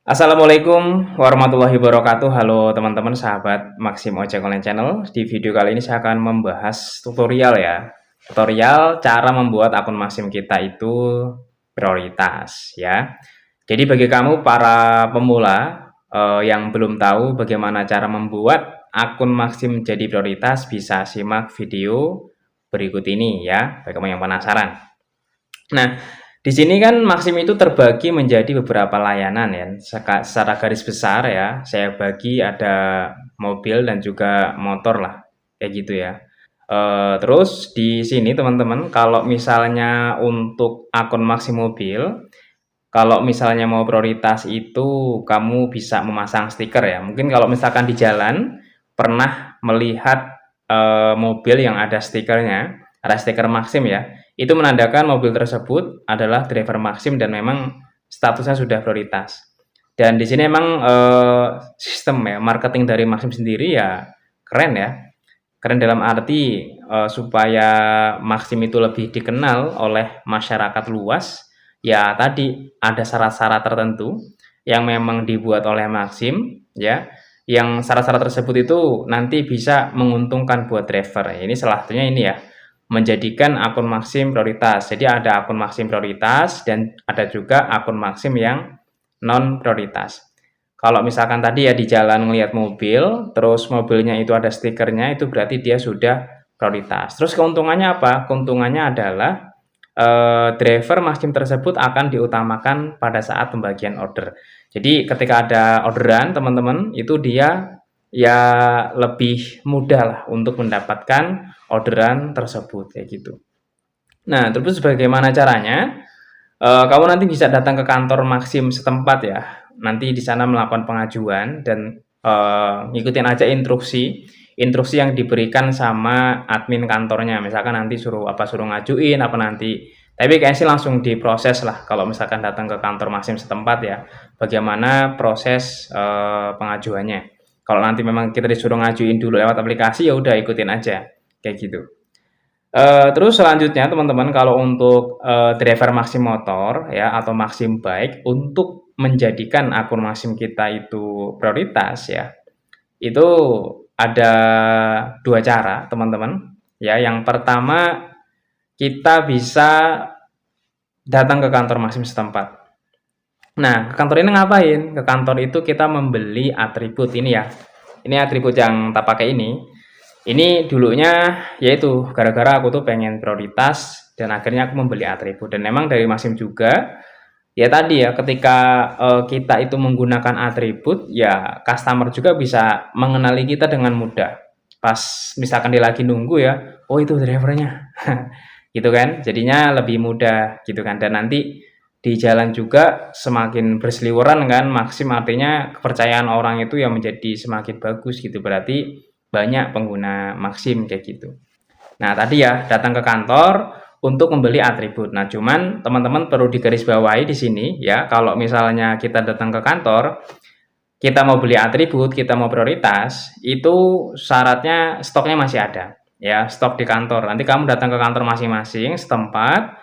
Assalamualaikum warahmatullahi wabarakatuh. Halo teman-teman sahabat Maxim Ojek Online Channel. Di video kali ini saya akan membahas tutorial ya. Tutorial cara membuat akun Maxim kita itu prioritas ya. Jadi bagi kamu para pemula yang belum tahu bagaimana cara membuat akun Maxim jadi prioritas, bisa simak video berikut ini ya. Bagi kamu yang penasaran. Nah, di sini kan Maxim itu terbagi menjadi beberapa layanan ya. Secara garis besar ya, saya bagi ada mobil dan juga motor lah, kayak gitu ya. Terus di sini teman-teman, kalau misalnya untuk akun Maxim mobil, kalau misalnya mau prioritas itu kamu bisa memasang stiker ya. Mungkin kalau misalkan di jalan pernah melihat mobil yang ada stikernya, ada stiker Maxim ya. Itu menandakan mobil tersebut adalah driver Maxim dan memang statusnya sudah prioritas. Dan di sini memang sistem ya marketing dari Maxim sendiri ya keren ya. Keren dalam arti supaya Maxim itu lebih dikenal oleh masyarakat luas, ya tadi ada syarat-syarat tertentu yang memang dibuat oleh Maxim ya, yang syarat-syarat tersebut itu nanti bisa menguntungkan buat driver. Ini salah satunya ini ya, menjadikan akun Maxim prioritas. Jadi ada akun Maxim prioritas dan ada juga akun Maxim yang non prioritas. Kalau misalkan tadi ya di jalan melihat mobil, terus mobilnya itu ada stikernya, itu berarti dia sudah prioritas. Terus keuntungannya apa? Keuntungannya adalah driver Maxim tersebut akan diutamakan pada saat pembagian order. Jadi ketika ada orderan teman-teman, itu dia ya lebih mudah lah untuk mendapatkan orderan tersebut kayak gitu. Nah, terus bagaimana caranya? Kamu nanti bisa datang ke kantor Maxim setempat ya. Nanti di sana melakukan pengajuan dan ngikutin aja instruksi yang diberikan sama admin kantornya. Misalkan nanti suruh ngajuin apa nanti. Tapi kayaknya sih langsung diproses lah kalau misalkan datang ke kantor Maxim setempat ya. Bagaimana proses pengajuannya. Kalau nanti memang kita disuruh ngajuin dulu lewat aplikasi, ya udah ikutin aja kayak gitu. Terus selanjutnya teman-teman, kalau untuk driver Maxim motor ya atau Maxim bike, untuk menjadikan akun Maxim kita itu prioritas ya, itu ada dua cara teman-teman ya. Yang pertama, kita bisa datang ke kantor Maxim setempat. Nah, ke kantor ini ngapain? Ke kantor itu kita membeli atribut ini ya. Ini atribut yang tak pakai ini. Ini dulunya yaitu gara-gara aku tuh pengen prioritas dan akhirnya aku membeli atribut. Dan memang dari Maxim juga ya tadi ya, ketika kita itu menggunakan atribut ya, customer juga bisa mengenali kita dengan mudah. Pas misalkan dia lagi nunggu ya, oh itu drivernya. Gitu kan. Jadinya lebih mudah gitu kan. Dan nanti di jalan juga semakin berseliweran kan Maxim, artinya kepercayaan orang itu yang menjadi semakin bagus gitu. Berarti banyak pengguna Maxim kayak gitu. Nah, tadi ya datang ke kantor untuk membeli atribut. Nah, cuman teman-teman perlu digarisbawahi di sini ya, kalau misalnya kita datang ke kantor, kita mau beli atribut, kita mau prioritas, itu syaratnya stoknya masih ada. Ya, stok di kantor. Nanti kamu datang ke kantor masing-masing setempat,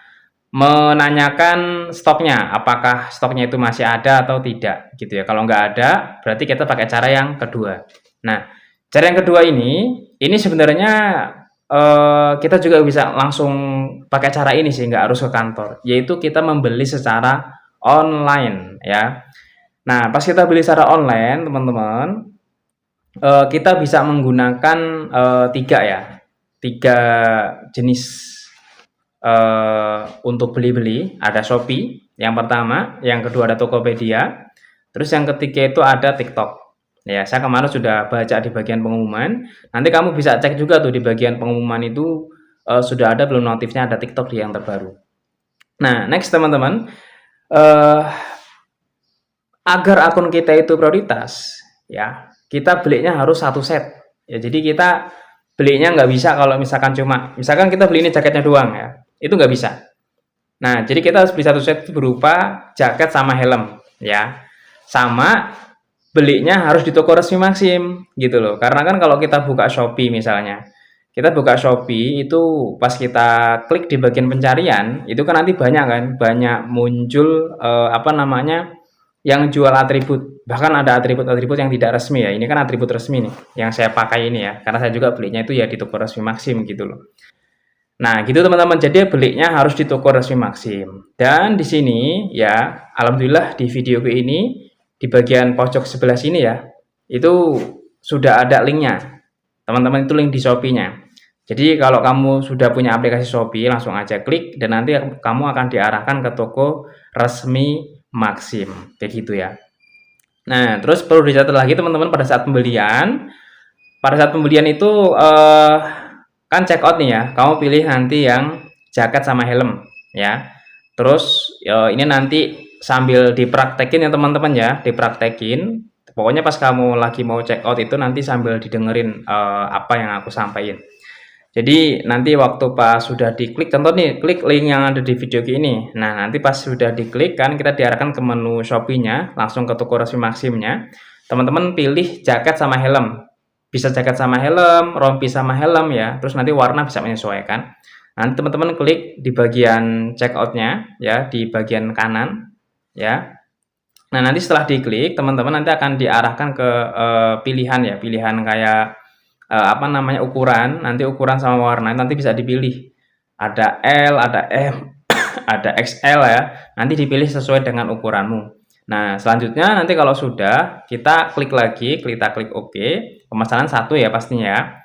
menanyakan stoknya, apakah stoknya itu masih ada atau tidak gitu ya. Kalau nggak ada, berarti kita pakai cara yang kedua. Nah, cara yang kedua ini sebenarnya kita juga bisa langsung pakai cara ini sih, nggak harus ke kantor, yaitu kita membeli secara online ya. Nah, pas kita beli secara online teman-teman, kita bisa menggunakan tiga ya, tiga jenis untuk beli-beli. Ada Shopee yang pertama, yang kedua ada Tokopedia, terus yang ketiga itu ada TikTok. Ya, saya kemarin sudah baca di bagian pengumuman. Nanti kamu bisa cek juga tuh di bagian pengumuman itu sudah ada belum notifnya ada TikTok di yang terbaru. Nah, next teman-teman, eh, agar akun kita itu prioritas, ya kita belinya harus satu set. Ya, jadi kita belinya nggak bisa kalau misalkan kita beli ini jaketnya doang ya, itu nggak bisa. Nah, jadi kita harus beli satu set berupa jaket sama helm ya. Sama belinya harus di toko resmi Maxim gitu loh. Karena kan kalau kita buka Shopee misalnya, kita buka Shopee itu pas kita klik di bagian pencarian, itu kan nanti banyak muncul apa namanya? yang jual atribut. Bahkan ada atribut-atribut yang tidak resmi ya. Ini kan atribut resmi nih yang saya pakai ini ya. Karena saya juga belinya itu ya di toko resmi Maxim gitu loh. Nah, gitu teman-teman. Jadi belinya harus di toko resmi Maxim. Dan di sini ya, alhamdulillah di videoku ini di bagian pojok sebelah sini ya, itu sudah ada linknya. Teman-teman itu link di Shopee-nya. Jadi kalau kamu sudah punya aplikasi Shopee, langsung aja klik dan nanti kamu akan diarahkan ke toko resmi Maxim. Kayak gitu ya. Nah, terus perlu dicatat lagi teman-teman pada saat pembelian itu kan check out nih ya, kamu pilih nanti yang jaket sama helm ya. Terus ini nanti sambil dipraktekin ya teman-teman ya, dipraktekin. Pokoknya pas kamu lagi mau check out itu nanti sambil didengerin apa yang aku sampaikan. Jadi nanti waktu pas sudah diklik, contoh nih, klik link yang ada di video ini. Nah, nanti pas sudah diklik kan kita diarahkan ke menu Shopee-nya, langsung ke toko resmi Maximnya. Teman-teman pilih jaket sama helm. Bisa jaket sama helm, rompi sama helm ya. Terus nanti warna bisa menyesuaikan. Nanti teman-teman klik di bagian checkout-nya ya, di bagian kanan ya. Nah, nanti setelah diklik, teman-teman nanti akan diarahkan ke pilihan ya, pilihan kayak apa namanya, ukuran, nanti ukuran sama warna nanti bisa dipilih. Ada L, ada M, ada XL ya. Nanti dipilih sesuai dengan ukuranmu. Nah, selanjutnya nanti kalau sudah, kita klik lagi, kita klik OK. Pemesanan 1 ya pastinya ya.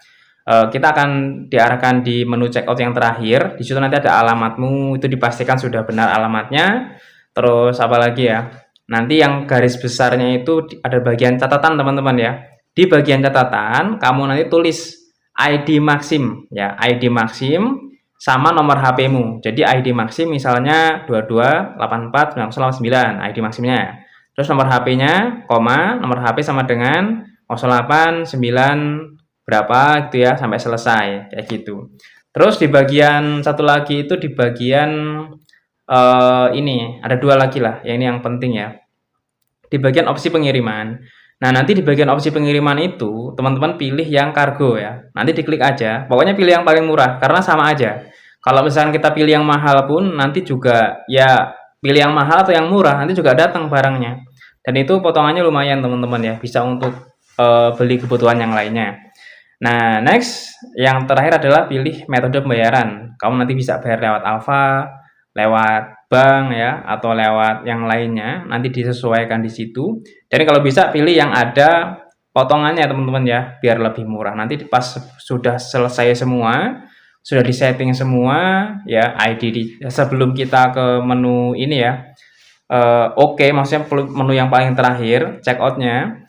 Kita akan diarahkan di menu checkout yang terakhir. Di situ nanti ada alamatmu, itu dipastikan sudah benar alamatnya. Terus apa lagi ya? Nanti yang garis besarnya itu ada bagian catatan teman-teman ya. Di bagian catatan kamu nanti tulis ID Maxim ya, ID Maxim sama nomor HP-mu. Jadi ID Maxim misalnya 22849089 ID Maximnya. Terus nomor HP-nya, nomor HP sama dengan 089 berapa gitu ya sampai selesai kayak gitu. Terus di bagian satu lagi itu di bagian ini ada 2 lagi lah, ya ini yang penting ya. Di bagian opsi pengiriman. Nah, nanti di bagian opsi pengiriman itu, teman-teman pilih yang kargo ya. Nanti diklik aja, pokoknya pilih yang paling murah, karena sama aja. Kalau misalkan kita pilih yang mahal pun, nanti juga ya pilih yang mahal atau yang murah, nanti juga datang barangnya. Dan itu potongannya lumayan teman-teman ya, bisa untuk beli kebutuhan yang lainnya. Nah, next, yang terakhir adalah pilih metode pembayaran. Kamu nanti bisa bayar lewat Alfa, lewat bank ya, atau lewat yang lainnya, nanti disesuaikan di situ. Jadi kalau bisa pilih yang ada potongannya teman-teman ya, biar lebih murah. Nanti pas sudah selesai semua, sudah disetting semua ya, sebelum kita ke menu ini ya, oke, maksudnya menu yang paling terakhir, checkoutnya,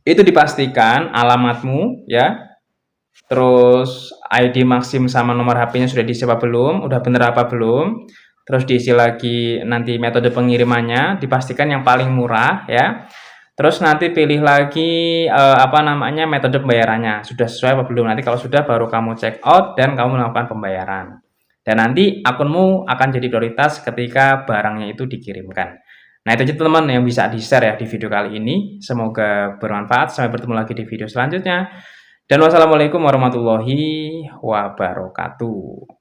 itu dipastikan alamatmu ya, terus ID Maxim sama nomor HP-nya sudah diisi apa belum, udah bener apa belum. Terus diisi lagi nanti metode pengirimannya, dipastikan yang paling murah ya. Terus nanti pilih lagi apa namanya, metode pembayarannya sudah sesuai apa belum. Nanti kalau sudah baru kamu check out dan kamu melakukan pembayaran. Dan nanti akunmu akan jadi prioritas ketika barangnya itu dikirimkan. Nah, itu aja teman-teman yang bisa di-share ya di video kali ini. Semoga bermanfaat. Sampai bertemu lagi di video selanjutnya. Dan wassalamualaikum warahmatullahi wabarakatuh.